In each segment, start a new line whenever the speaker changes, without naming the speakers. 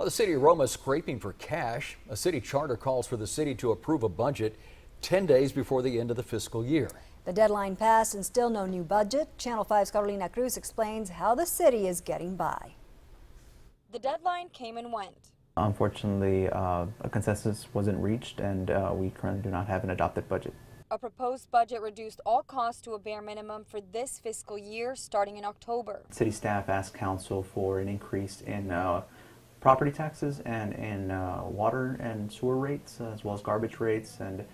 Well, the city of Roma is scraping for cash. A city charter calls for the city to approve a budget 10 days before the end of the fiscal year.
The deadline passed and still no new budget. Channel 5's Carolina Cruz explains how the city is getting by.
The deadline came and went.
Unfortunately, a consensus wasn't reached, and we currently do not have an adopted budget.
A proposed budget reduced all costs to a bare minimum for this fiscal year starting in October.
City staff asked council for an increase in property taxes and in water and sewer rates, as well as garbage rates, and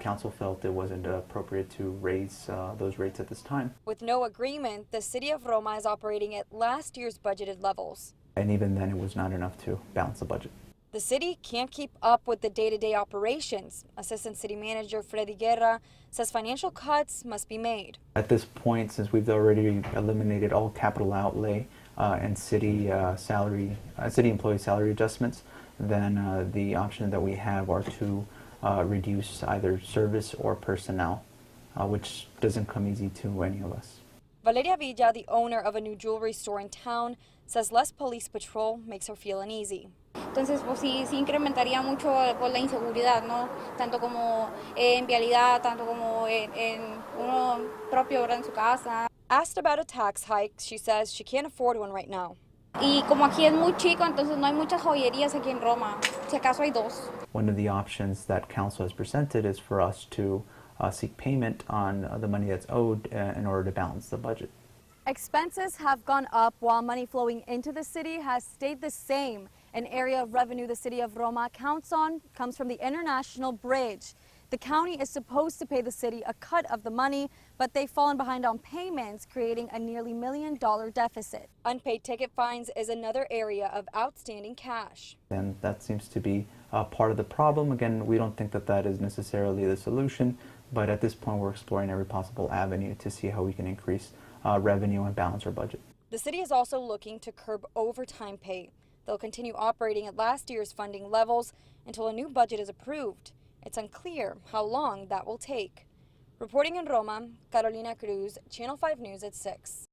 council felt it wasn't appropriate to raise those rates at this time.
With no agreement, the city of Roma is operating at last year's budgeted levels.
And even then, it was not enough to balance the budget.
The city can't keep up with the day-to-day operations. Assistant City Manager Freddy Guerra says financial cuts must be made.
At this point, since we've already eliminated all capital outlay and city employee salary adjustments, then the option that we have are to reduce either service or personnel, which doesn't come easy to any of us.
Valeria Villa, the owner of a new jewelry store in town, says less police patrol makes her feel uneasy.
Entonces, pues sí incrementaría mucho por la inseguridad, ¿no? Tanto como en vialidad, tanto como en uno propio, ¿verdad? En su casa.
Asked about a tax hike, she says she can't afford one right now.
Y como aquí es muy chico, entonces no hay muchas joyerías aquí en Roma. Si acaso hay dos.
One of the options that council has presented is for us to seek payment on the money that's owed in order to balance the budget.
Expenses have gone up while money flowing into the city has stayed the same. An area of revenue the city of Roma counts on comes from the International Bridge. The county is supposed to pay the city a cut of the money, but they've fallen behind on payments, creating a nearly $1 million deficit.
Unpaid ticket fines is another area of outstanding cash.
And that seems to be part of the problem. Again, we don't think that that is necessarily the solution, but at this point we're exploring every possible avenue to see how we can increase revenue and balance our budget.
The city is also looking to curb overtime pay. They'll continue operating at last year's funding levels until a new budget is approved. It's unclear how long that will take. Reporting in Roma, Carolina Cruz, Channel 5 News at 6.